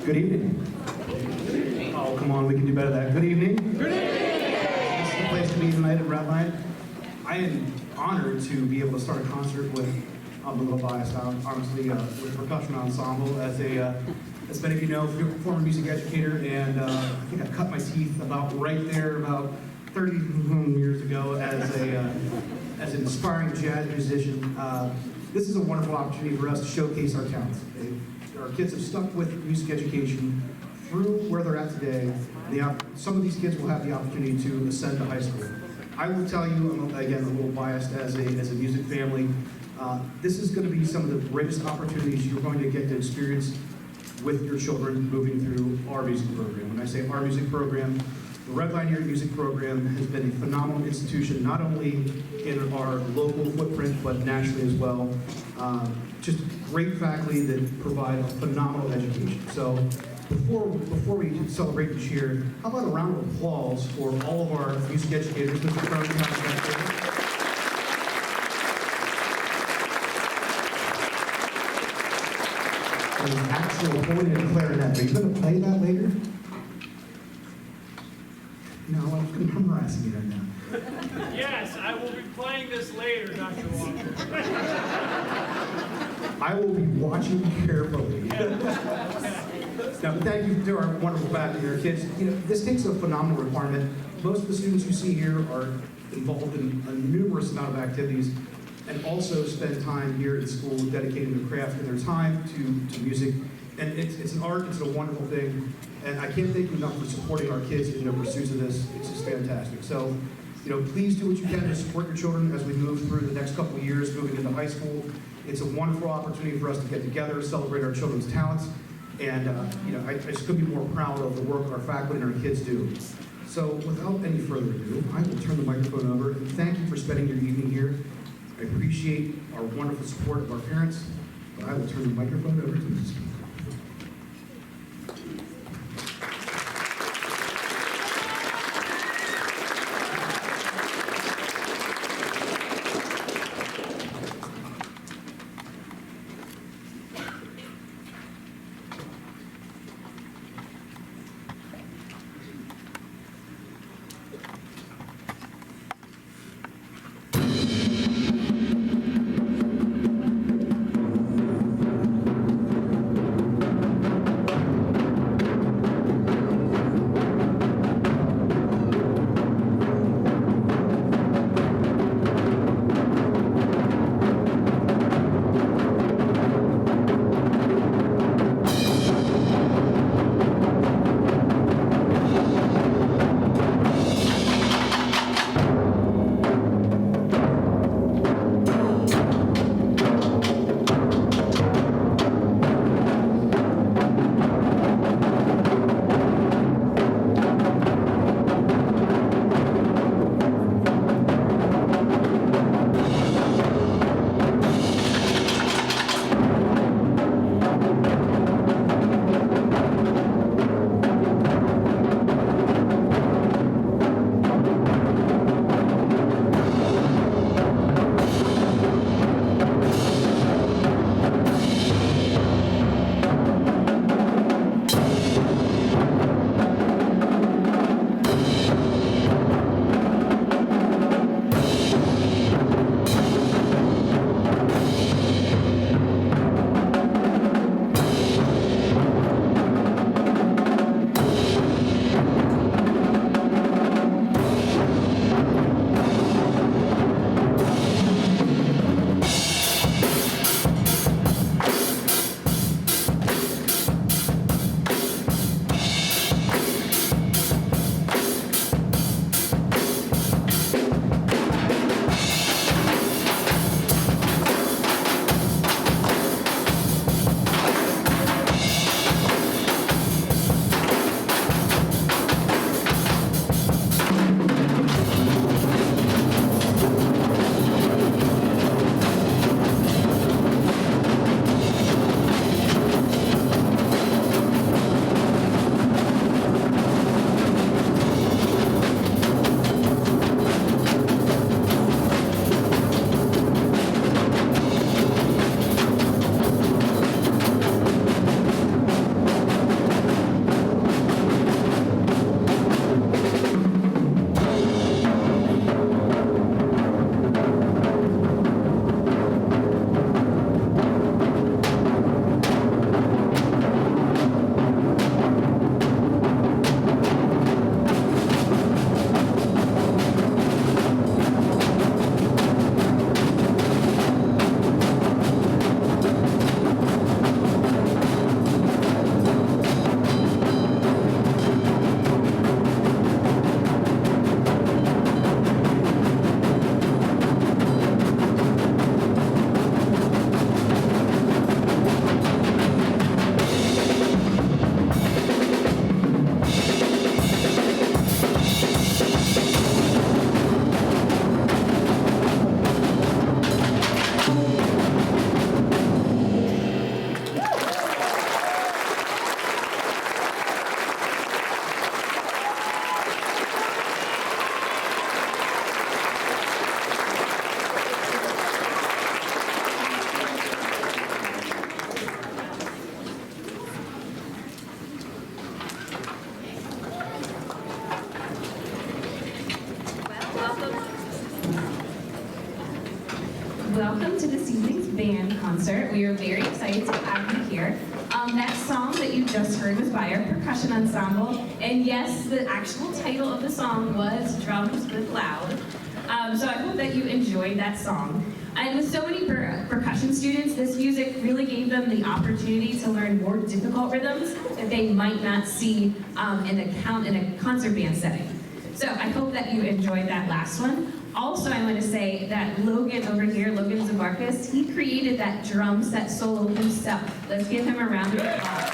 Good evening. Oh, come on, we can do better than that. Good evening. Good evening. This is the place to be tonight at Red Light. I am honored to be able to start a concert with, I'm a little biased, honestly, with a percussion ensemble. As many of you know, former music educator, and I think I cut my teeth about right there, about 30 years ago, as an aspiring jazz musician. This is a wonderful opportunity for us to showcase our talents. Our kids have stuck with music education through where they're at today. Some of these kids will have the opportunity to ascend to high school. I will tell you, I'm, again, a little biased as a music family. This is going to be some of the greatest opportunities you're going to get to experience with your children moving through our music program. When I say our music program, the Red Lion Music Program has been a phenomenal institution, not only in our local footprint, but nationally as well. Just great faculty that provide a phenomenal education. So before we celebrate and cheer, how about a round of applause for all of our music educators, Mr. Cronin, an actual holding a clarinet. Are you going to play that later? No, I'm harassing you right now. Yes, I will be playing this later, Dr. Walker. I will be watching carefully. Now, thank you to our wonderful faculty and our kids. You know, this takes a phenomenal requirement. Most of the students you see here are involved in a numerous amount of activities and also spend time here at school dedicating their craft and their time to music. And it's an art, it's a wonderful thing. And I can't thank you enough for supporting our kids in their pursuits of this. It's just fantastic. So, you know, please do what you can to support your children as we move through the next couple of years, moving into high school. It's a wonderful opportunity for us to get together, celebrate our children's talents. And, you know, I just couldn't be more proud of the work our faculty and our kids do. So without any further ado, I will turn the microphone over and thank you for spending your evening here. I appreciate our wonderful support of our parents, but I will turn the microphone over to Mrs. King. welcome to this evening's band concert. We are very excited to have you here. That song that you just heard was by our percussion ensemble, and yes, the actual title of the song was Drums Good Loud. So I hope that you enjoyed that song. And with so many percussion students, this music really gave them the opportunity to learn more difficult rhythms that they might not see in a concert band setting. So I hope that you enjoyed that last one. Also, I want to say that Logan over here, Logan Zabarkas, he created that drum set solo himself. Let's give him a round of applause.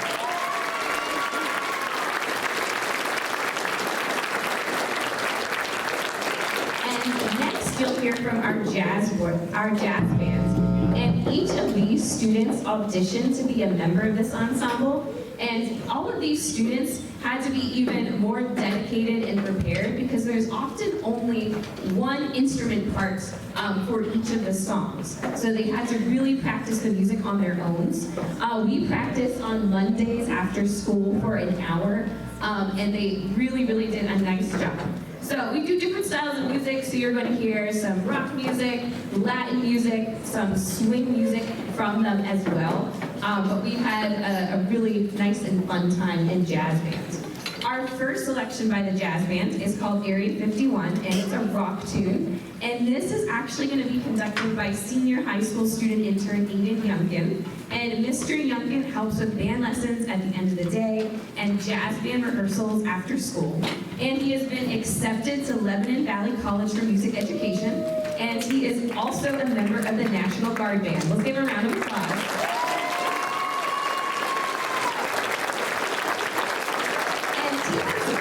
And next, you'll hear from our jazz band. And each of these students auditioned to be a member of this ensemble. And all of these students had to be even more dedicated and prepared because there's often only one instrument part for each of the songs. So they had to really practice the music on their own. We practiced on Mondays after school for an hour, and they really, really did a nice job. So we do different styles of music, so you're going to hear some rock music, Latin music, some swing music from them as well. But we had a really nice and fun time in jazz band. Our first selection by the jazz band is called Area 51, and it's a rock tune. And this is actually going to be conducted by senior high school student intern Aiden Youngkin. And Mr. Youngkin helps with band lessons at the end of the day and jazz band rehearsals after school. And he has been accepted to Lebanon Valley College for Music Education. And he is also a member of the National Guard Band. Let's give him a round of applause.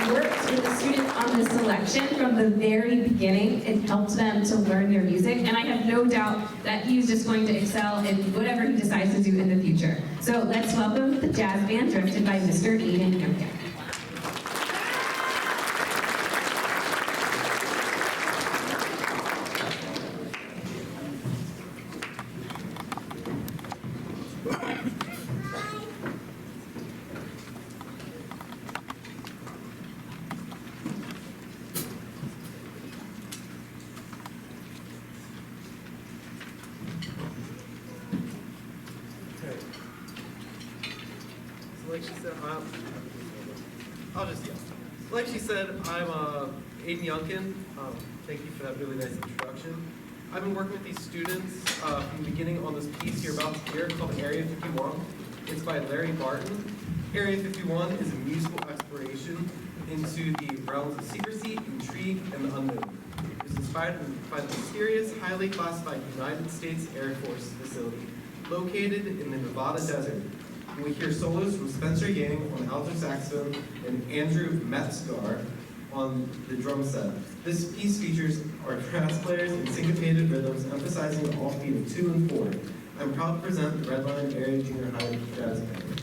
Worked with the students on this selection from the very beginning. It helped them to learn their music, and I have no doubt that he's just going to excel in whatever he decides to do in the future. So let's welcome the jazz band directed by Mr. Aiden Youngkin. Like she said, I'm Aiden Youngkin. Thank you for that really nice introduction. I've been working with these students from the beginning on this piece you're about to hear called Area 51. It's by Larry Barton. Area 51 is a musical exploration into the realms of secrecy, intrigue, and the unknown. It's inspired by the mysterious, highly classified United States Air Force facility located in the Nevada desert. And we hear solos from Spencer Yang on alto saxophone and Andrew Metzgar on the drum set. This piece features our brass players in syncopated rhythms, emphasizing the offbeat of 2 and 4. I'm proud to present the Redline Area Junior High Jazz Band.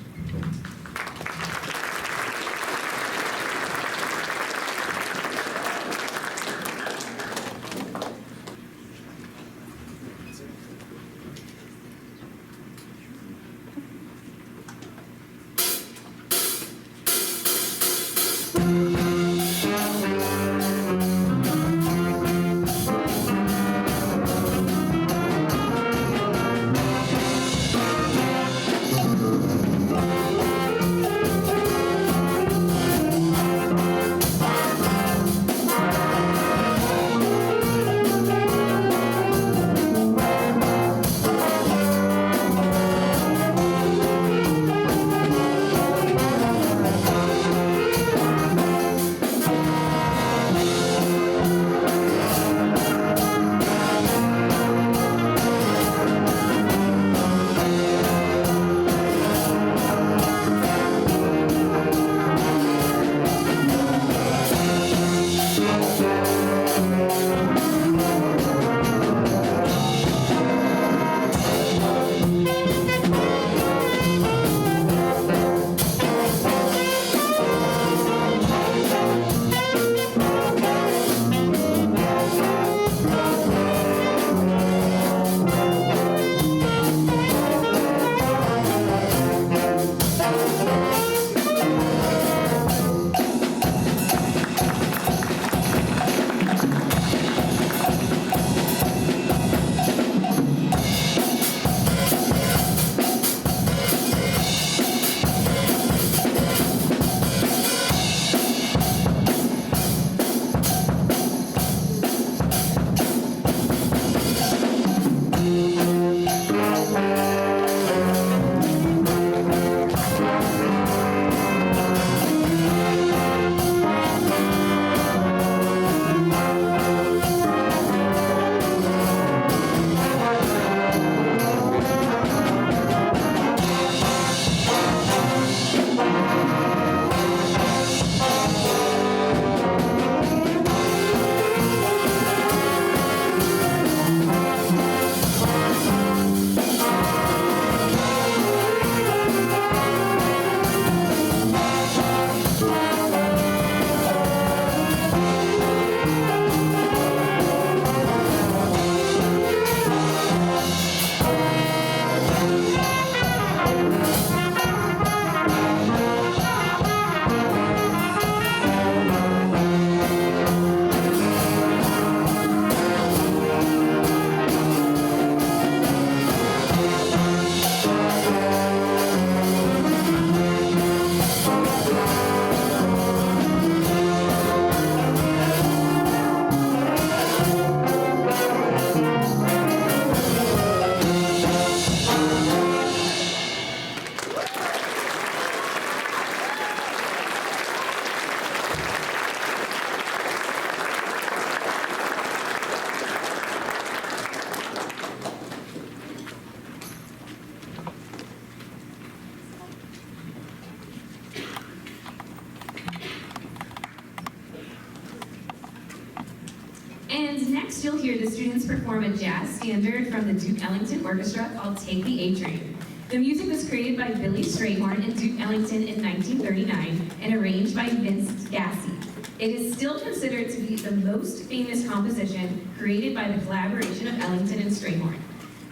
next, you'll hear the students perform a jazz standard from the Duke Ellington Orchestra called Take the A Train. The music was created by Billy Strayhorn and Duke Ellington in 1939 and arranged by Vince Gassi. It is still considered to be the most famous composition created by the collaboration of Ellington and Strayhorn.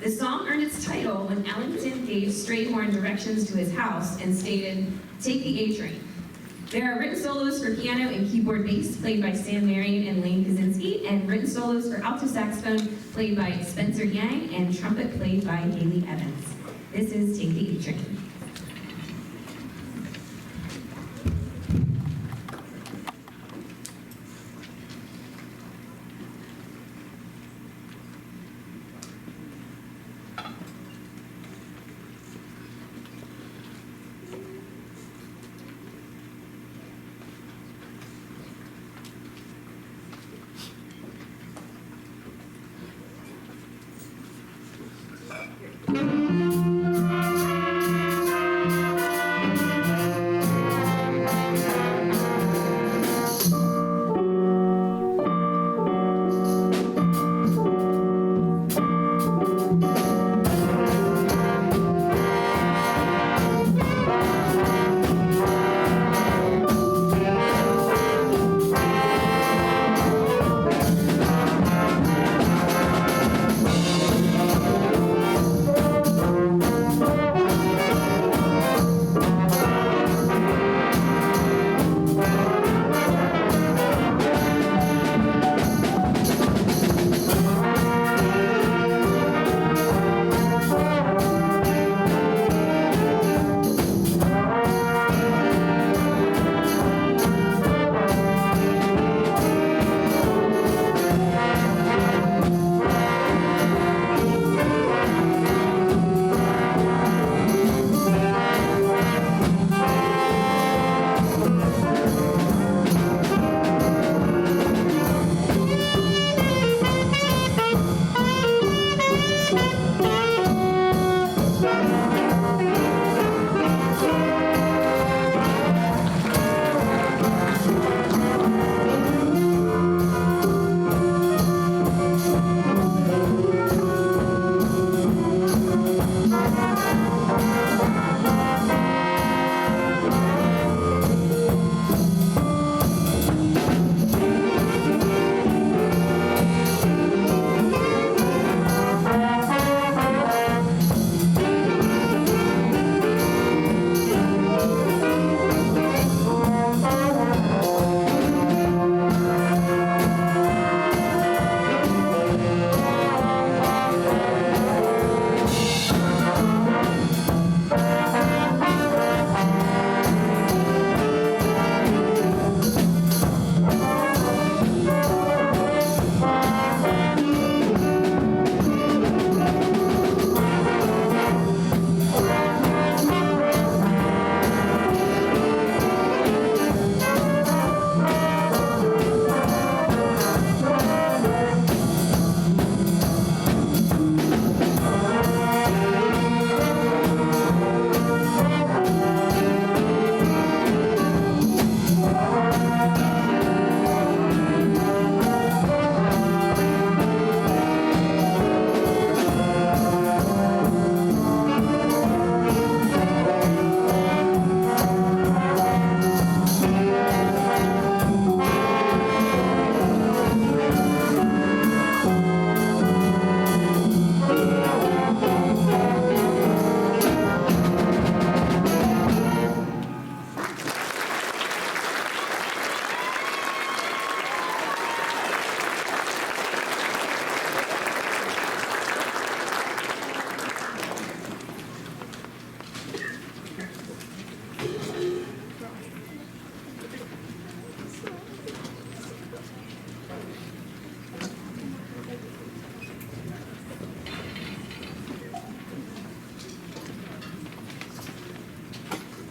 The song earned its title when Ellington gave Strayhorn directions to his house and stated, "Take the A Train." There are written solos for piano and keyboard bass played by Sam Marion and Lane Kaczynski, and written solos for alto saxophone played by Spencer Yang and trumpet played by Haley Evans. This is Take the A Train.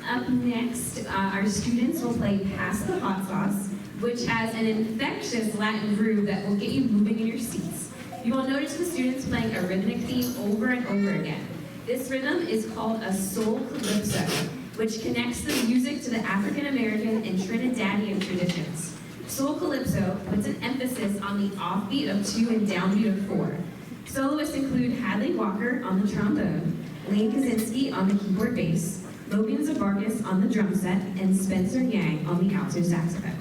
Up next, our students will play Pass the Hot Sauce, which has an infectious Latin groove that will get you moving in your seats. You will notice the students playing a rhythmic theme over and over again. This rhythm is called a soul calypso, which connects the music to the African American and Trinidadian traditions. Soul Calypso puts an emphasis on the offbeat of 2 and downbeat of 4. Soloists include Hadley Walker on the trombone, Lane Kaczynski on the keyboard bass, Logan Zabarkis on the drum set, and Spencer Yang on the alto saxophone.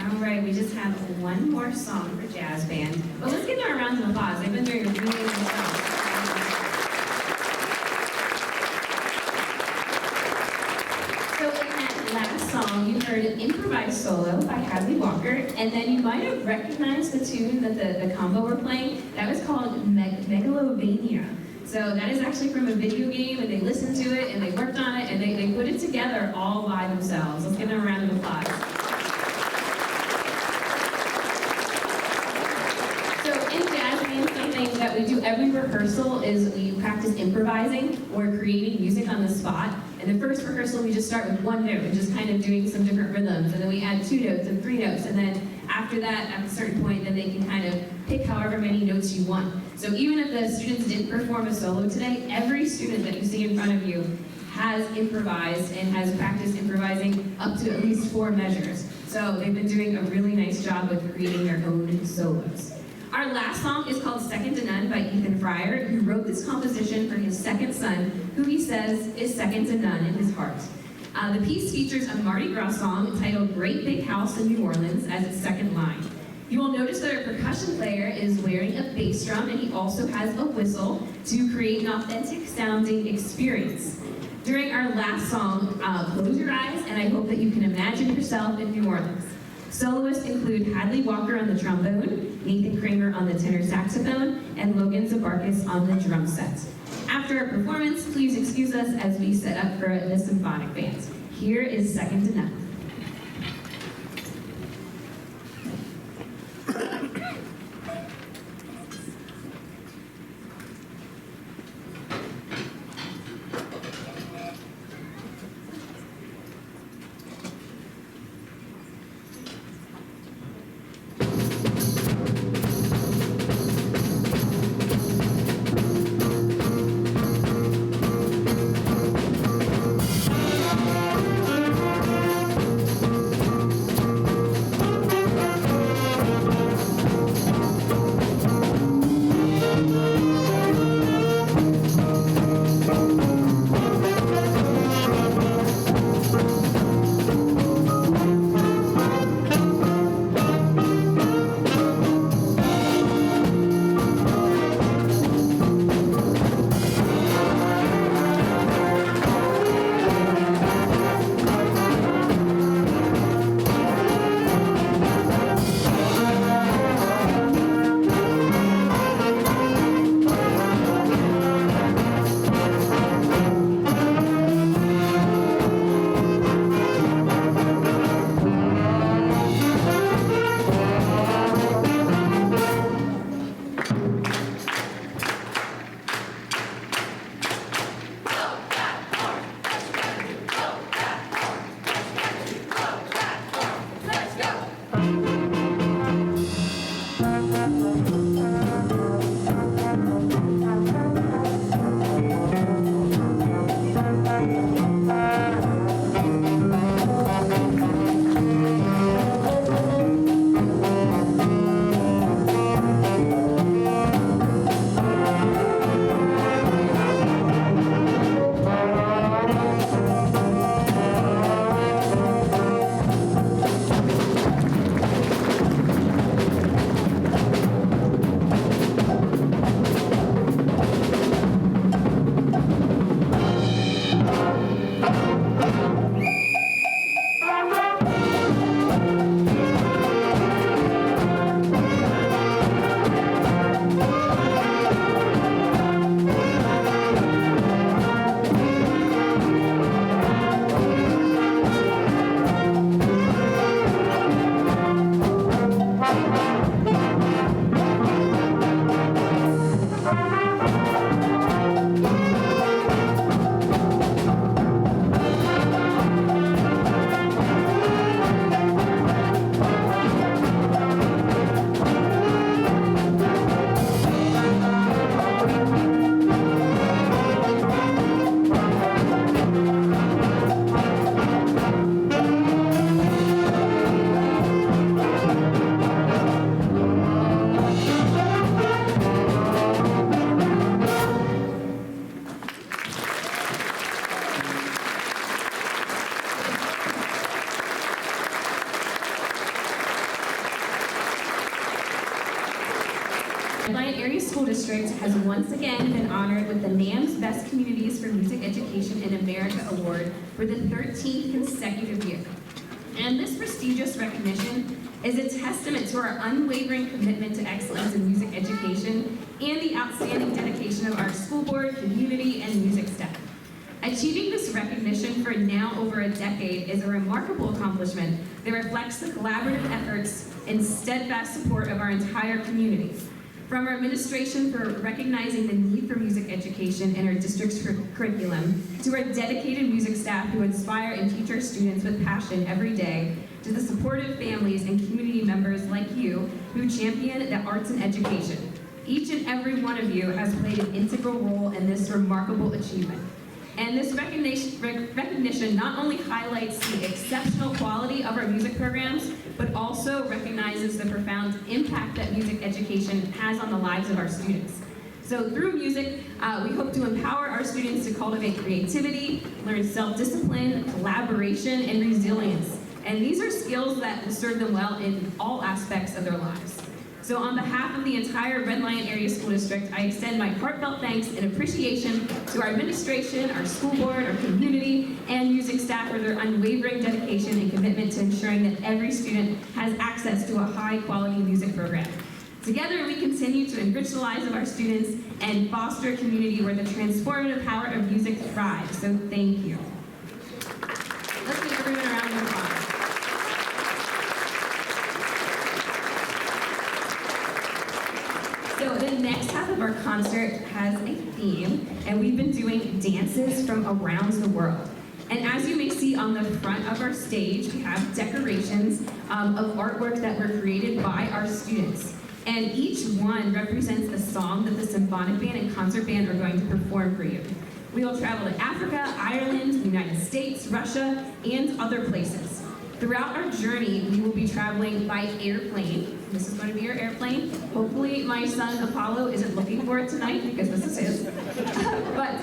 All right, we just have one more song for jazz band, but let's give them a round of applause. They've been doing a really good job. So in that last song, you heard an improvised solo by Hadley Walker, and then you might have recognized the tune that the combo were playing. That was called Megalovania. So that is actually from a video game, and they listened to it, and they worked on it, and they put it together all by themselves. Let's give them a round of applause. So in jazz band, something that we do every rehearsal is we practice practice improvising or creating music on the spot. In the first rehearsal, we just start with one note and just kind of doing some different rhythms, and then we add 2 notes and 3 notes, and then after that, at a certain point, then they can kind of pick however many notes you want. So even if the students didn't perform a solo today, every student that you see in front of you has improvised and has practiced improvising up to at least 4 measures. So they've been doing a really nice job with creating their own solos. Our last song is called Second to None by Ethan Fryer, who wrote this composition for his second son, who he says is second to none in his heart. The piece features a Mardi Gras song entitled Great Big House in New Orleans as its second line. You will notice that our percussion player is wearing a bass drum, and he also has a whistle to create an authentic sounding experience. During our last song, close your eyes, and I hope that you can imagine yourself in New Orleans. Soloists include Hadley Walker on the trombone, Nathan Kramer on the tenor saxophone, and Logan Zabarkis on the drum set. After our performance, please excuse us as we set up for the symphonic band. Here is Second to None. Redline Area School District has once again been honored with the NAM's Best Communities for Music Education in America Award for the 13th consecutive year. And this prestigious recognition is a testament to our unwavering commitment to excellence in music education and the outstanding dedication of our school board, community, and music staff. Achieving this recognition for now over a decade is a remarkable accomplishment that reflects the collaborative efforts and steadfast support of our entire community. from our administration for recognizing the need for music education in our district's curriculum, to our dedicated music staff who inspire and teach our students with passion every day, to the supportive families and community members like you who champion the arts and education. Each and every one of you has played an integral role in this remarkable achievement. And this recognition not only highlights the exceptional quality of our music programs, but also recognizes the profound impact that music education has on the lives of our students. So through music, we hope to empower our students to cultivate creativity, learn self-discipline, collaboration, and resilience. And these are skills that will serve them well in all aspects of their lives. So on behalf of the entire Red Lion Area School District, I extend my heartfelt thanks and appreciation to our administration, our school board, our community, and music staff for their unwavering dedication and commitment to ensuring that every student has access to a high-quality music program. Together, we continue to enrich the lives of our students and foster a community where the transformative power of music thrives. So thank you. Let's give everyone a round of applause. So the next half of our concert has a theme, and we've been doing dances from around the world. And as you may see on the front of our stage, we have decorations of artwork that were created by our students. And each one represents a song that the symphonic band and concert band are going to perform for you. We will travel to Africa, Ireland, the United States, Russia, and other places. Throughout our journey, we will be traveling by airplane. This is going to be your airplane. Hopefully my son Apollo isn't looking for it tonight because this is his. But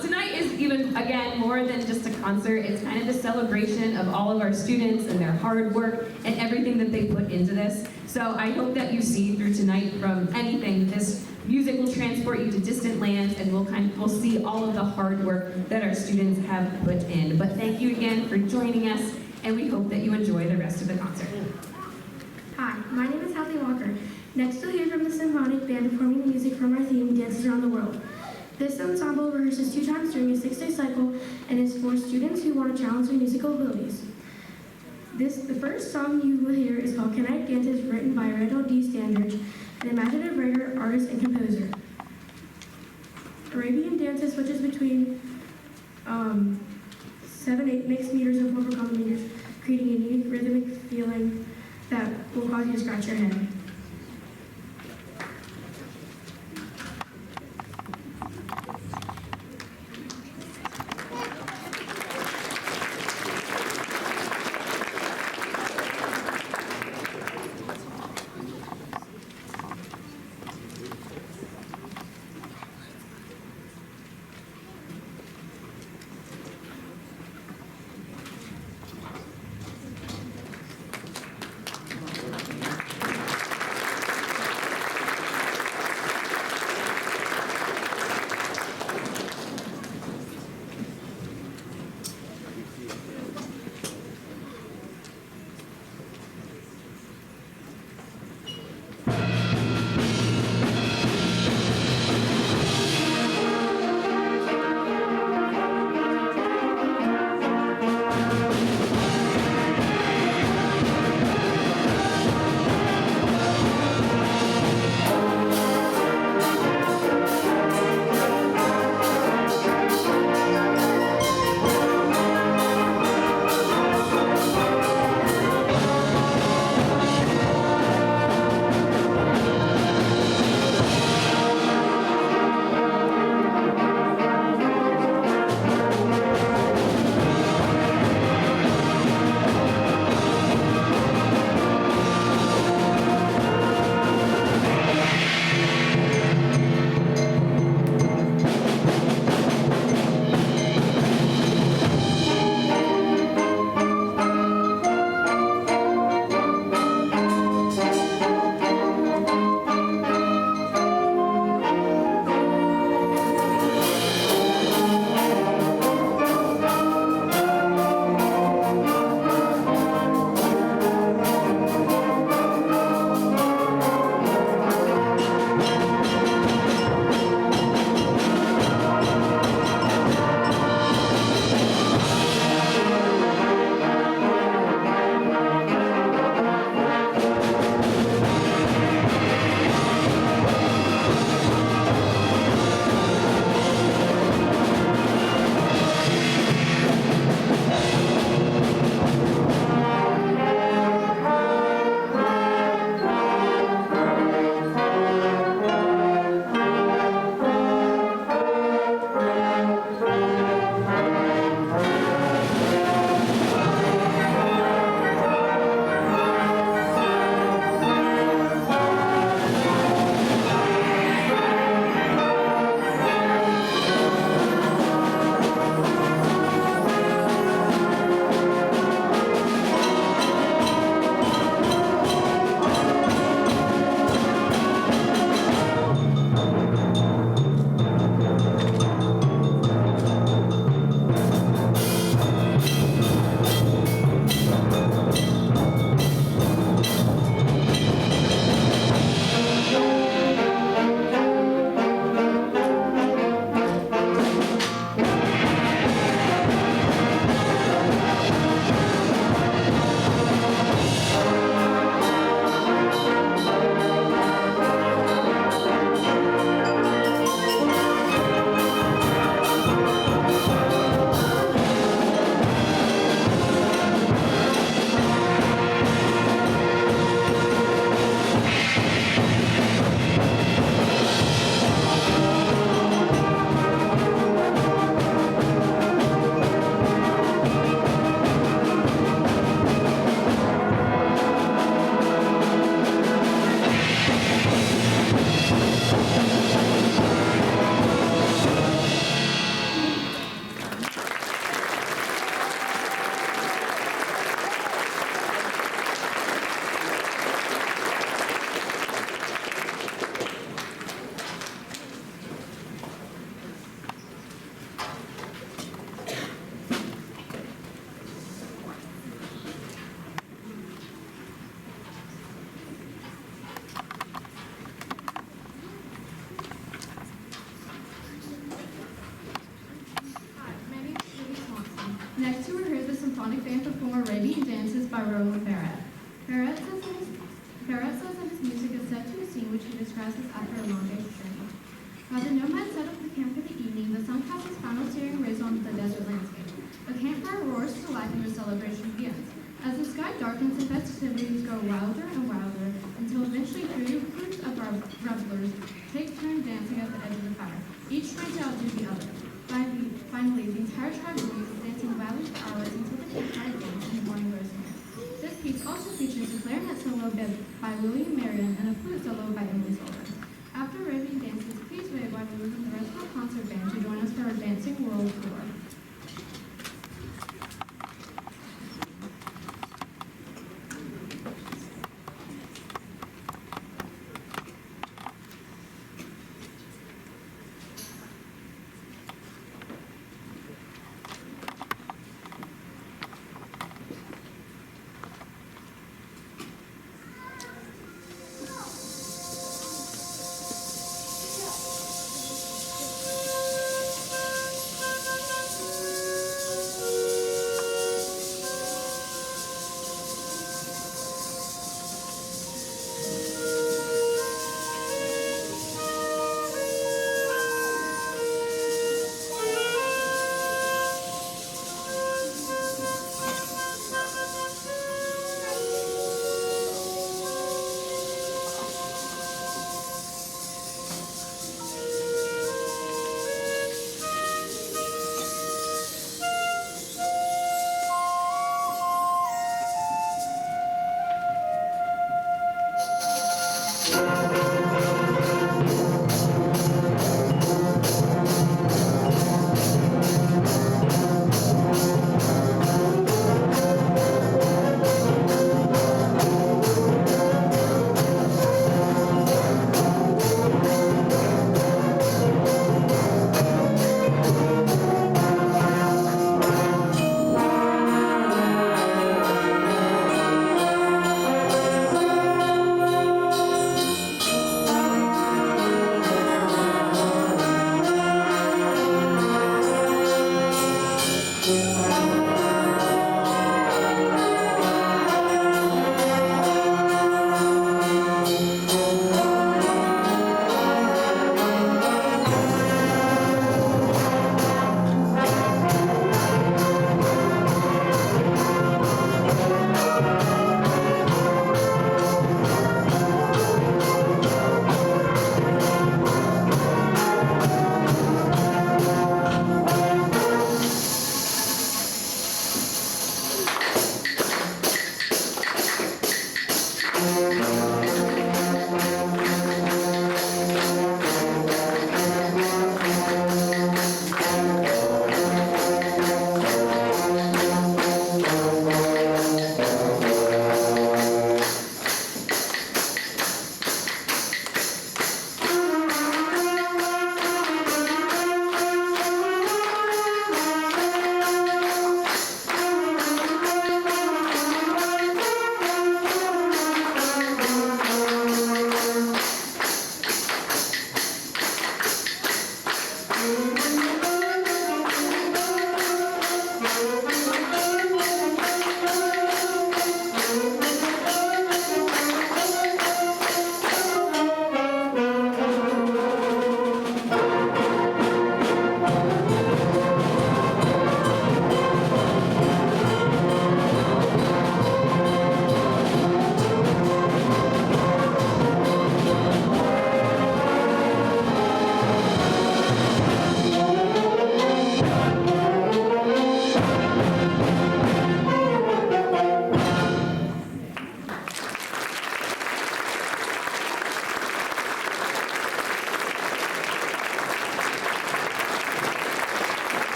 tonight is even, again, more than just a concert. It's kind of a celebration of all of our students and their hard work and everything that they put into this. So I hope that you see through tonight from anything, this music will transport you to distant lands, and we'll see all of the hard work that our students have put in. But thank you again for joining us, and we hope that you enjoy the rest of the concert. Hi, my name is Hallie Walker. Next you'll hear from the symphonic band performing the music from our theme, Dances Around the World. This ensemble rehearses 2 times during a 6-day cycle and is for students who want to challenge their musical abilities. The first song you will hear is called Kinetic Dances, written by Randall D. Standridge, an imaginative writer, artist, and composer. Arabian dances switches between 7-8 mixed meters and 4 common meters, creating a unique rhythmic feeling that will cause you to scratch your head. JHS after a long day's journey. While the nomads set up the camp for the evening, the sun casts its final searing rays on the desert landscape. A campfire roars to life and the celebration begins. As the sky darkens, the festivities grow wilder and wilder until eventually three groups of revelers take turns dancing at the edge of the fire, each trying to outdo the other. Finally, the entire tribe leaves, dancing wildly for hours until the campfire ends and the morning grows near. This piece also features a clarinet solo by William Marion and a flute solo by Emily Sullivan. After raving dances, please wait while we welcome the rest of our concert band to join us for our Dancing World Tour.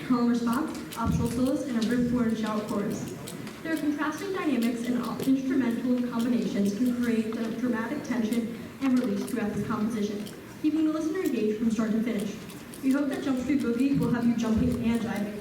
calm response, optional solos, and a rip-roaring shout chorus. Their contrasting dynamics and instrumental combinations can create a dramatic tension and release throughout this composition, keeping the listener engaged from start to finish. We hope that Jump Street Boogie will have you jumping and jiving.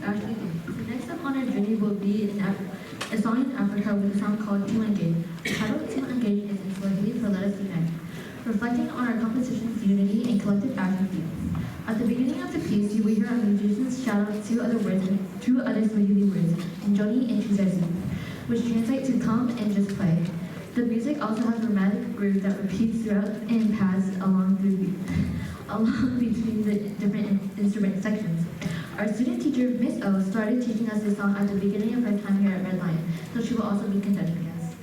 Ashley Dean. Next up on our journey will be a song in Africa with a song called Tulangate. The title of Tulangate is in Swahili for Let Us Unite, reflecting on our composition's unity and collective African feelings. At the beginning of the piece, you will hear our musicians shout out two other Swahili words, Njoni and Chizezi, which translate to come and just play. The music also has a dramatic groove that repeats throughout and passes along between the different instrument sections. Our student teacher, Miss O, started teaching us this song at the beginning of her time here at Red Lion, so she will also be conducting us.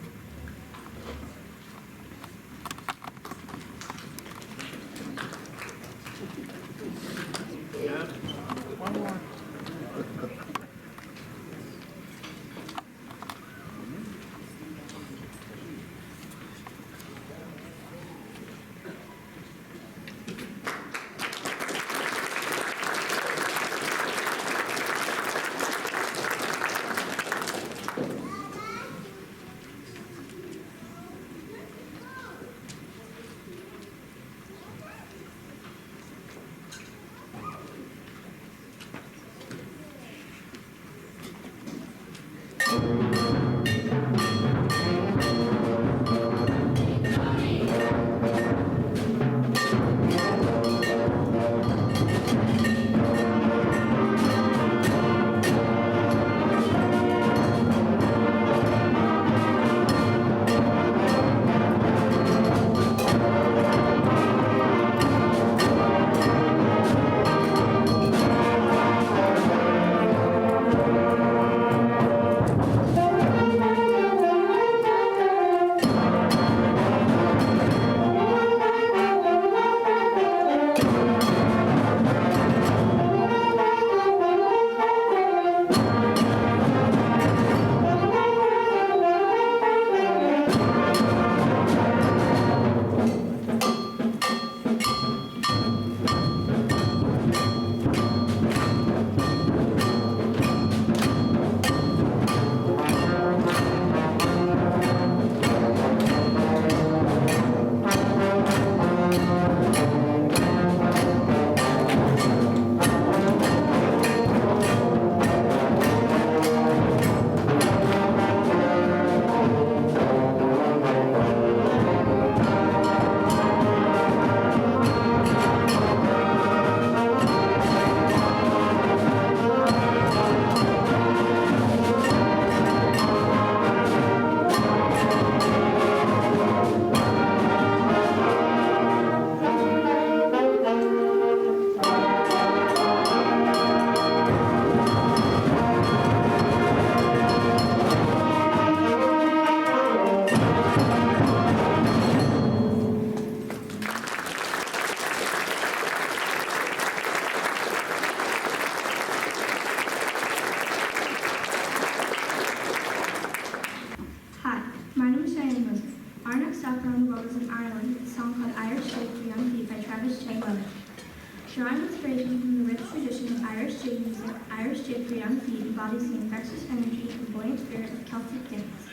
Drawing inspiration from the rich tradition of Irish jig music, Irish jig for young feet embodies the infectious energy and buoyant spirit of Celtic dance.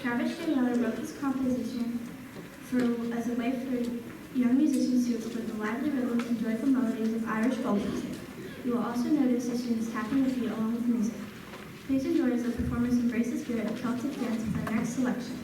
Travis J. Miller wrote this composition as a way for young musicians to explore the lively rhythms and joyful melodies of Irish folk music. You will also notice the students tapping their feet along with the music. Please enjoy as the performers embrace the spirit of Celtic dance with our next selection.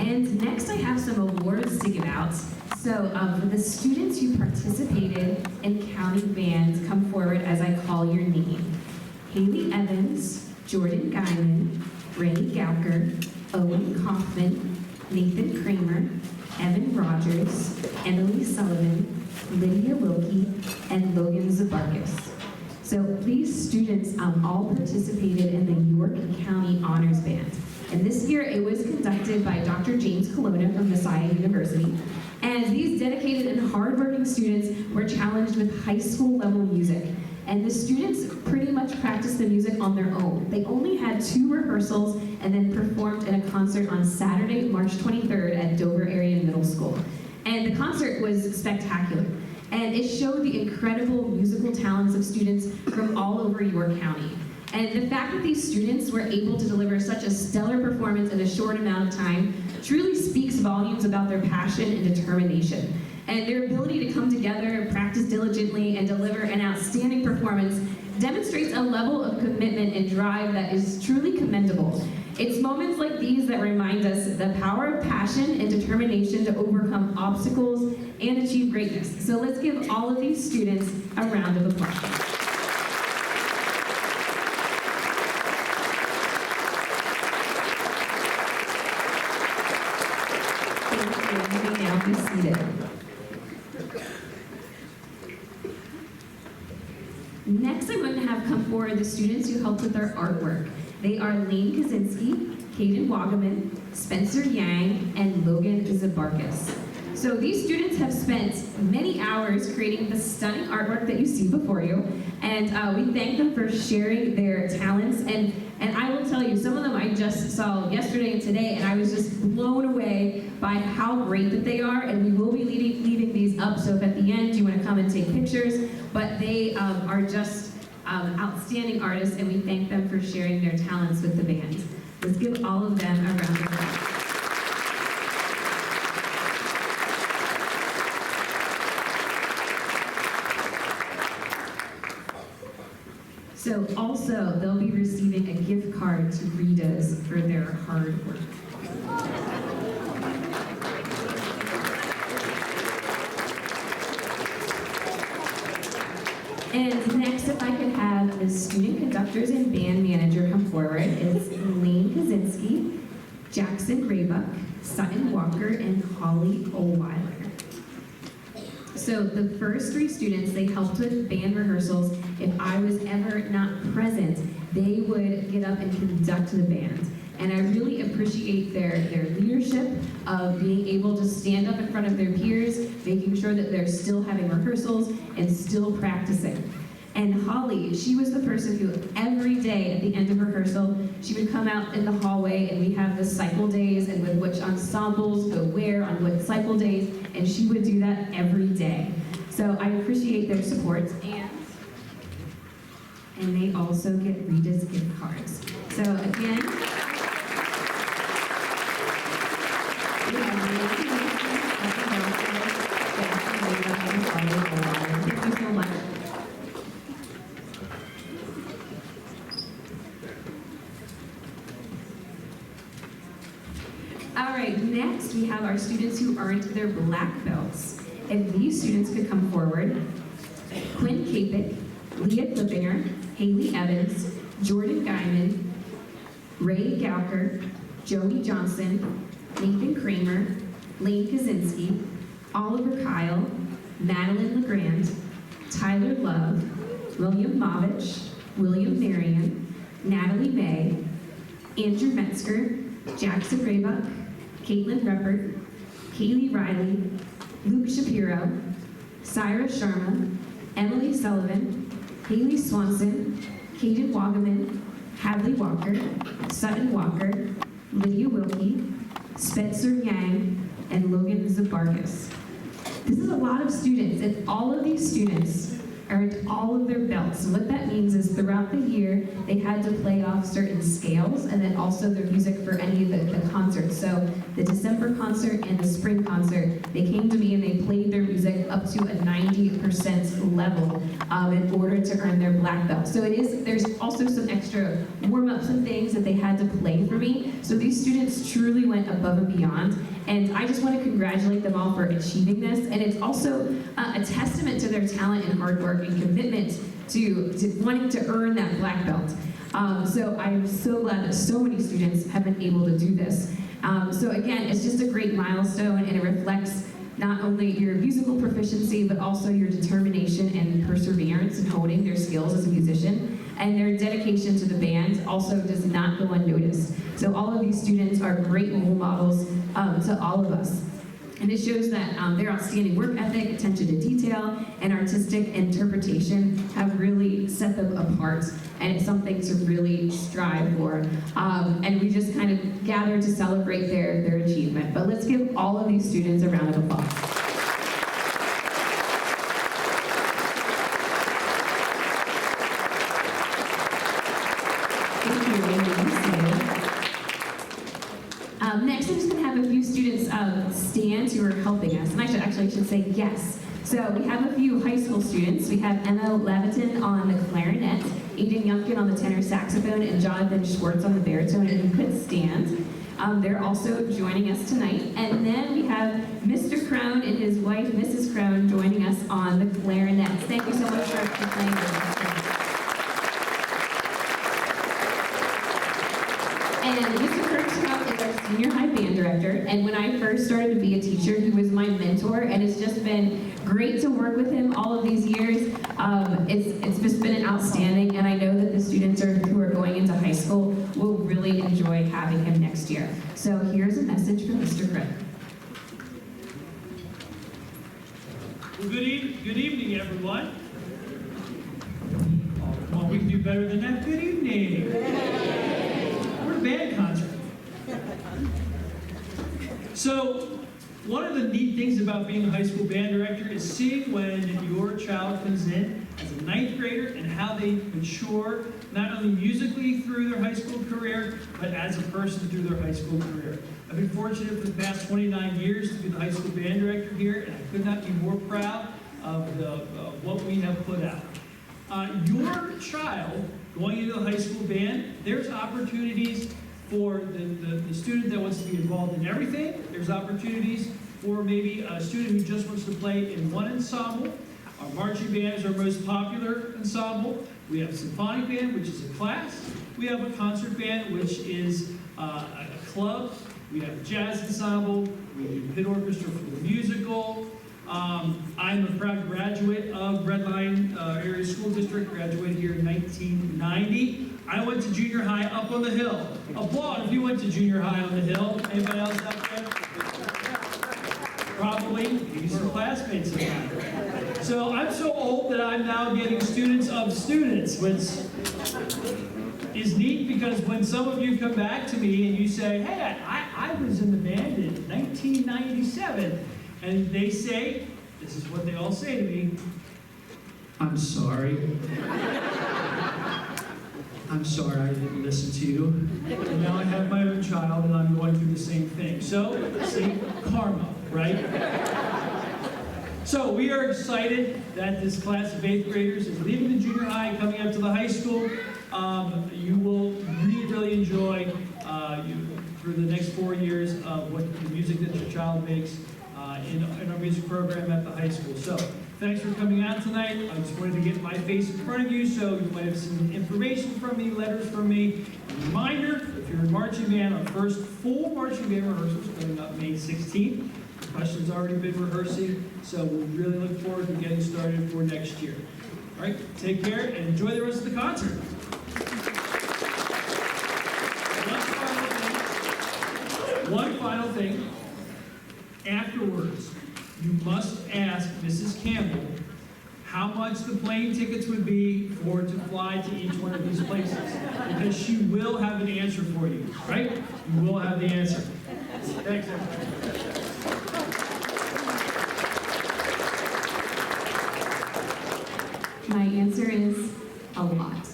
And next I have some awards to give out. So for the students who participated in county bands, come forward as I call your name. Haley Evans, Jordan Guyman, Ray Gauker, Owen Kaufman, Nathan Kramer, Evan Rogers, Emily Sullivan, Lydia Wilkie, and Logan Zabarkis. So these students all participated in the York County Honors Band. And this year it was conducted by Dr. James Colonna from Messiah University. And these dedicated and hardworking students were challenged with high school level music. And the students pretty much practiced the music on their own. They only had 2 rehearsals and then performed in a concert on Saturday, March 23rd at Dover Area Middle School. And the concert was spectacular. And it showed the incredible musical talents of students from all over York County. And the fact that these students were able to deliver such a stellar performance in a short amount of time truly speaks volumes about their passion and determination. And their ability to come together, practice diligently, and deliver an outstanding performance demonstrates a level of commitment and drive that is truly commendable. It's moments like these that remind us the power of passion and determination to overcome obstacles and achieve greatness. So let's give all of these students a round of applause. You may now be seated. Next, I'm going to have come forward the students who helped with our artwork. They are Lane Kaczynski, Caden Wagaman, Spencer Yang, and Logan Zabarkis. So these students have spent many hours creating the stunning artwork that you see before you, and we thank them for sharing their talents. And I will tell you, some of them I just saw yesterday and today, and I was just blown away by how great that they are, and we will be leaving these up, so if at the end you want to come and take pictures, but they are just outstanding artists, and we thank them for sharing their talents with the band. Let's give all of them a round of applause. So also, they'll be receiving a gift card to Rita's for their hard work. And next, if I could have the student conductors and band manager come forward, it's Lane Kaczynski, Jackson Raybuck, Sutton Walker, and Holly Olweiler. So the first 3 students, they helped with band rehearsals. If I was ever not present, they would get up and conduct the band. And I really appreciate their leadership of being able to stand up in front of their peers, making sure that they're still having rehearsals and still practicing. And Holly, she was the person who every day at the end of rehearsal, she would come out in the hallway, and we have the cycle days and with which ensembles go where on what cycle days, and she would do that every day. So I appreciate their support, and they also get Rita's gift cards. So again, we have thank you so much. All right, next we have our students who earned their black belts. If these students could come forward, Quinn Kapik, Leah Klippinger, Haley Evans, Jordan Guyman, Ray Gauker, Joey Johnson, Nathan Kramer, Lane Kaczynski, Oliver Kyle, Madeline LeGrand, Tyler Love, William Mavich, William Marion, Natalie May, Andrew Metzger, Jackson Raybuck, Caitlin Reppert, Kaylee Riley, Luke Shapiro, Syra Sharma, Emily Sullivan, Haley Swanson, Caden Wagaman, Hadley Walker, Sutton Walker, Lydia Wilkie, Spencer Yang, and Logan Zabarkis. This is a lot of students, and all of these students earned all of their belts. And what that means is throughout the year, they had to play off certain scales, and then also their music for any of the concerts. So the December concert and the spring concert, they came to me and they played their music up to a 90% level in order to earn their black belt. So there's also some extra warm-ups and things that they had to play for me. So these students truly went above and beyond. And I just want to congratulate them all for achieving this. And it's also a testament to their talent and hard work and commitment to wanting to earn that black belt. So I am so glad that so many students have been able to do this. So again, it's just a great milestone, and it reflects not only your musical proficiency, but also your determination and perseverance in honing their skills as a musician. And their dedication to the band also does not go unnoticed. So all of these students are great role models to all of us. And it shows that their outstanding work ethic, attention to detail, and artistic interpretation have really set them apart. And it's something to really strive for. And we just kind of gather to celebrate their achievement. But let's give all of these students a round of applause. Thank you, Amy. Next, I'm just going to have a few students stand who are helping us. And I should say yes. So we have a few high school students. We have Emma Leviton on the clarinet, Aiden Youngkin on the tenor saxophone, and Jonathan Schwartz on the baritone, and you could stand. They're also joining us tonight. And then we have Mr. Crone and his wife, Mrs. Crone, joining us on the clarinet. Thank you so much for playing with us tonight. And Mr. Kirchhoff is our senior high band director, and when I first started to be a teacher, he was my mentor, and it's just been great to work with him all of these years. It's just been outstanding, and I know that the students who are going into high school will really enjoy having him next year. So here's a message from Mr. Craig. Well, good evening, everyone. Oh, come on, we can do better than that. Good evening. We're a band concert. So, one of the neat things about being a high school band director is seeing when your child comes in as a 9th grader and how they mature, not only musically through their high school career, but as a person through their high school career. I've been fortunate for the past 29 years to be the high school band director here, and I could not be more proud of what we have put out. Your child going into the high school band, there's opportunities for the student that wants to be involved in everything. There's opportunities for maybe a student who just wants to play in one ensemble. Our marching band is our most popular ensemble. We have a symphonic band, which is a class. We have a concert band, which is a club. We have a jazz ensemble. We do pit orchestra for the musical. I'm a proud graduate of Redline Area School District, graduated here in 1990. I went to junior high up on the hill. Applaud if you went to junior high on the hill. Anybody else out there? Probably, maybe some classmates of mine. So I'm so old that I'm now getting students of students, which is neat because when some of you come back to me and you say, hey, I was in the band in 1997, and they say, this is what they all say to me, I'm sorry. I'm sorry I didn't listen to you. And now I have my own child and I'm going through the same thing. So, see, karma, right? So we are excited that this class of 8th graders is leaving the junior high and coming up to the high school. You will really enjoy through the next 4 years of what the music that your child makes in our music program at the high school. So, thanks for coming out tonight. I just wanted to get my face in front of you so you might have some information from me, letters from me. A reminder, if you're in marching band, our first full marching band rehearsal is coming up May 16th. The question's already been rehearsing, so we really look forward to getting started for next year. All right, take care and enjoy the rest of the concert. One final thing. Afterwards, you must ask Mrs. Campbell how much the plane tickets would be to fly to each one of these places. Because she will have an answer for you, right? You will have the answer. Thanks, everybody. My answer is a lot.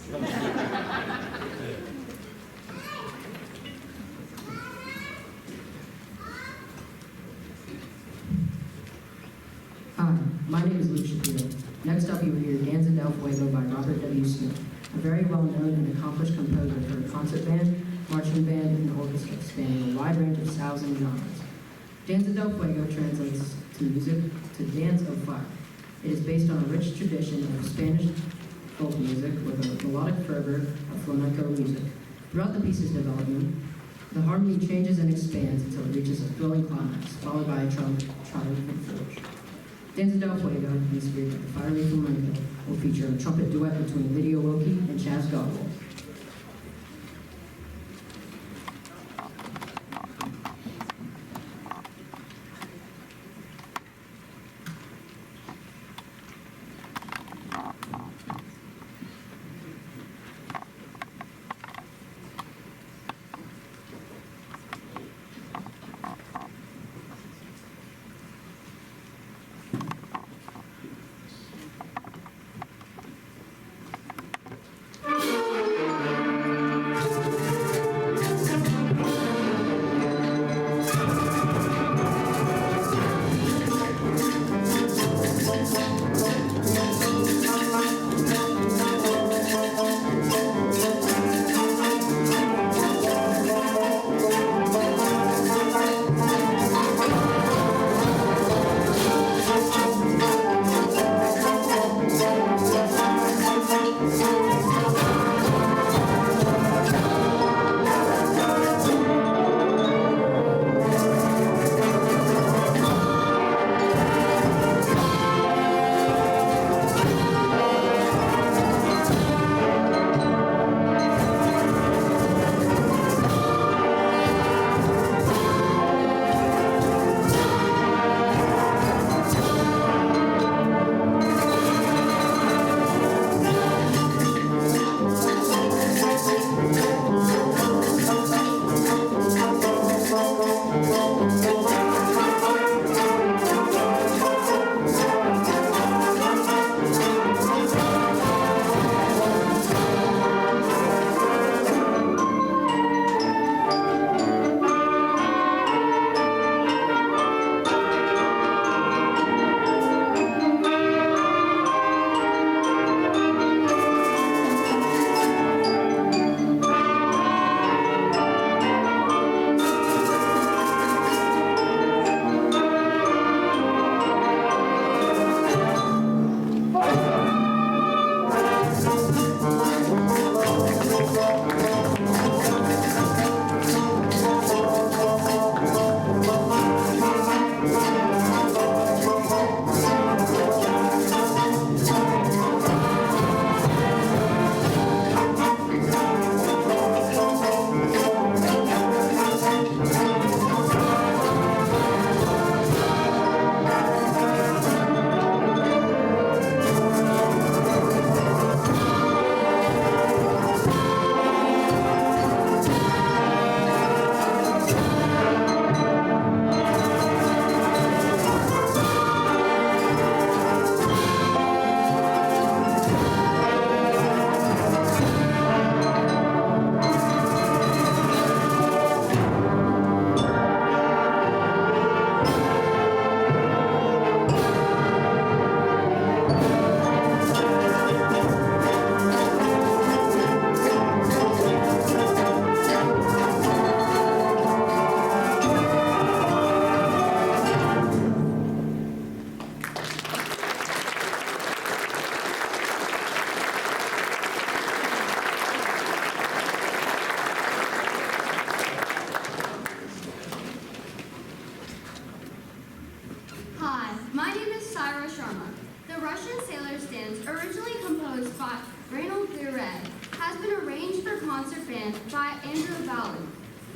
Hi, my name is Luke Shapiro. Next up, you will hear Danza del Fuego by Robert W. Smith, a very well-known and accomplished composer for a concert band marching band and orchestra spanning a wide range of styles and genres. Danza del Fuego translates to music to dance of fire. It is based on a rich tradition of Spanish folk music with a melodic fervor of flamenco music. Throughout the piece's development, the harmony changes and expands until it reaches a thrilling climax, followed by a triumphant flourish. Danza del Fuego, inspired by the fiery flamenco, will feature a trumpet duet between Lydia Wilkie and Chaz Godwell.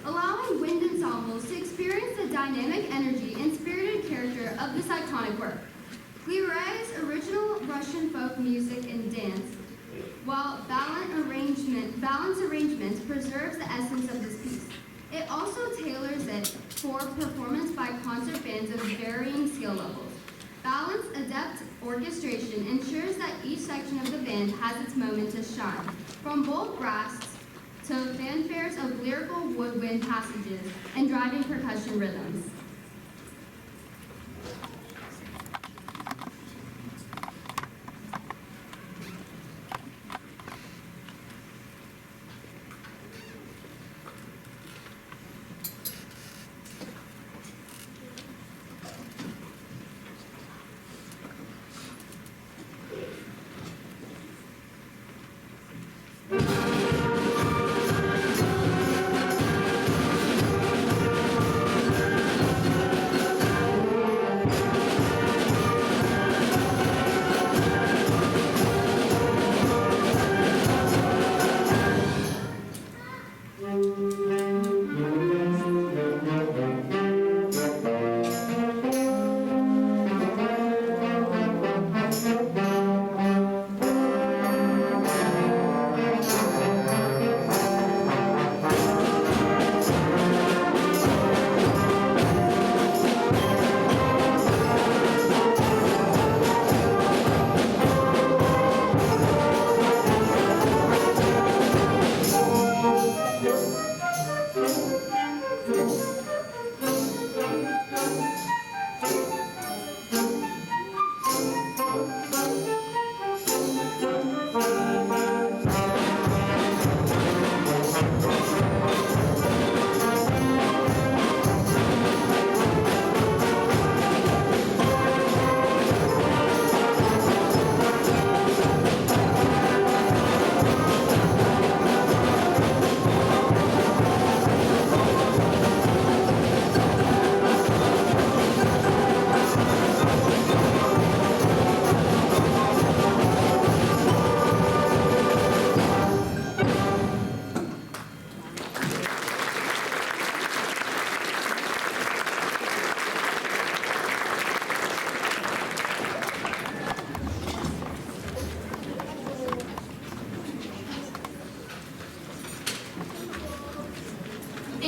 allowing wind ensembles to experience the dynamic energy and spirited character of this iconic work. Clearet's original Russian folk music and dance, while balanced arrangements preserves the essence of this piece. It also tailors it for performance by concert bands of varying skill levels. Balanced, adept orchestration ensures that each section of the band has its moment to shine, from bold grasps to fanfares of lyrical woodwind passages and driving percussion rhythms.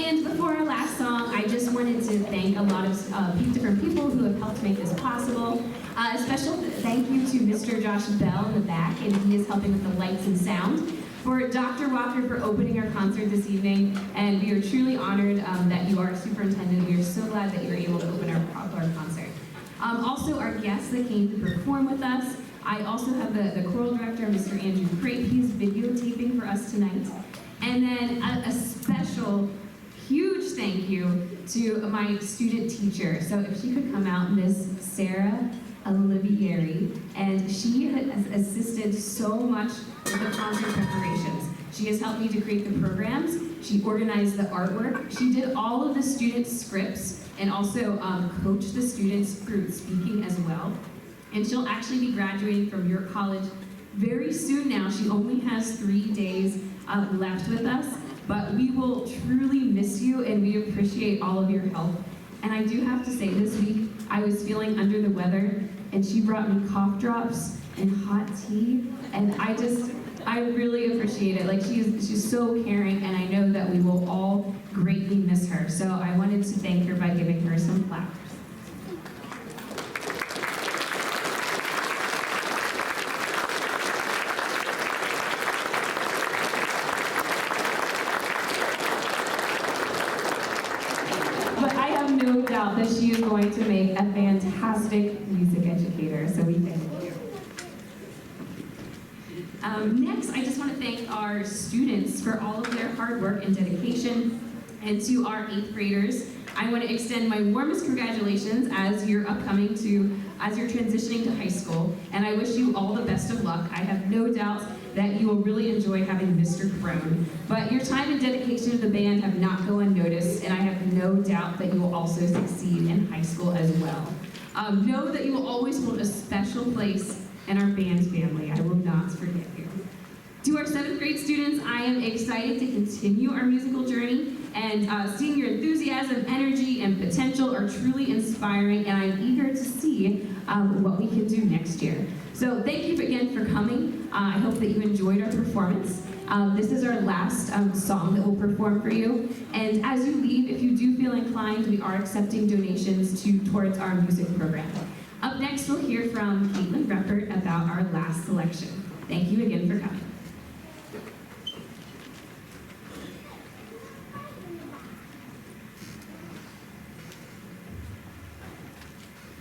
And before our last song, I just wanted to thank a lot of different people who have helped make this possible. A special thank you to Mr. Josh Bell in the back, and he is helping with the lights and sound. For Dr. Walker for opening our concert this evening, and we are truly honored that you are superintendent. We are so glad that you were able to open our concert. Also, our guests that came to perform with us. I also have the choral director, Mr. Andrew Crape. He's videotaping for us tonight. And then a special, huge thank you to my student teacher. So if she could come out, Miss Sarah Olivieri, and she has assisted so much with the concert preparations. She has helped me to create the programs. She organized the artwork. She did all of the student scripts and also coached the students through speaking as well. And she'll actually be graduating from your college very soon now. She only has 3 days left with us, but we will truly miss you and we appreciate all of your help. And I do have to say, this week I was feeling under the weather and she brought me cough drops and hot tea, and I really appreciate it. Like, she's so caring, and I know that we will all greatly miss her. So I wanted to thank her by giving her some flowers. But I have no doubt that she is going to make a fantastic music educator, so we thank you. Next, I just want to thank our students for all of their hard work and dedication. And to our 8th graders, I want to extend my warmest congratulations as you're transitioning to high school. And I wish you all the best of luck. I have no doubt that you will really enjoy having Mr. Crone. But your time and dedication to the band have not gone unnoticed, and I have no doubt that you will also succeed in high school as well. Know that you will always hold a special place in our band family. I will not forget you. To our 7th grade students, I am excited to continue our musical journey, and seeing your enthusiasm, energy, and potential are truly inspiring, and I'm eager to see what we can do next year. So thank you again for coming. I hope that you enjoyed our performance. This is our last song that we'll perform for you. And as you leave, if you do feel inclined, we are accepting donations towards our music program. Up next, we'll hear from Caitlin Reppert about our last selection. Thank you again for coming.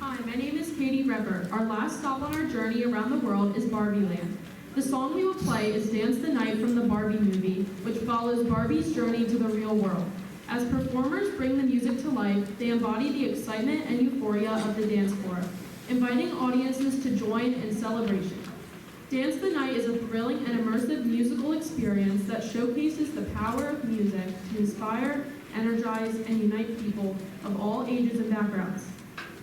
Hi, my name is Katie Reppert. Our last stop on our journey around the world is Barbie Land. The song we will play is Dance the Night from the Barbie movie, which follows Barbie's journey to the real world. As performers bring the music to life, they embody the excitement and euphoria of the dance floor, inviting audiences to join in celebration. Dance the Night is a thrilling and immersive musical experience that showcases the power of music to inspire, energize, and unite people of all ages and backgrounds.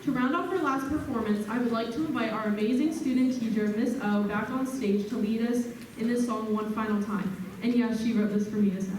To round off our last performance, I would like to invite our amazing student teacher, Miss O, back on stage to lead us in this song one final time. And yes, she wrote this for me to say.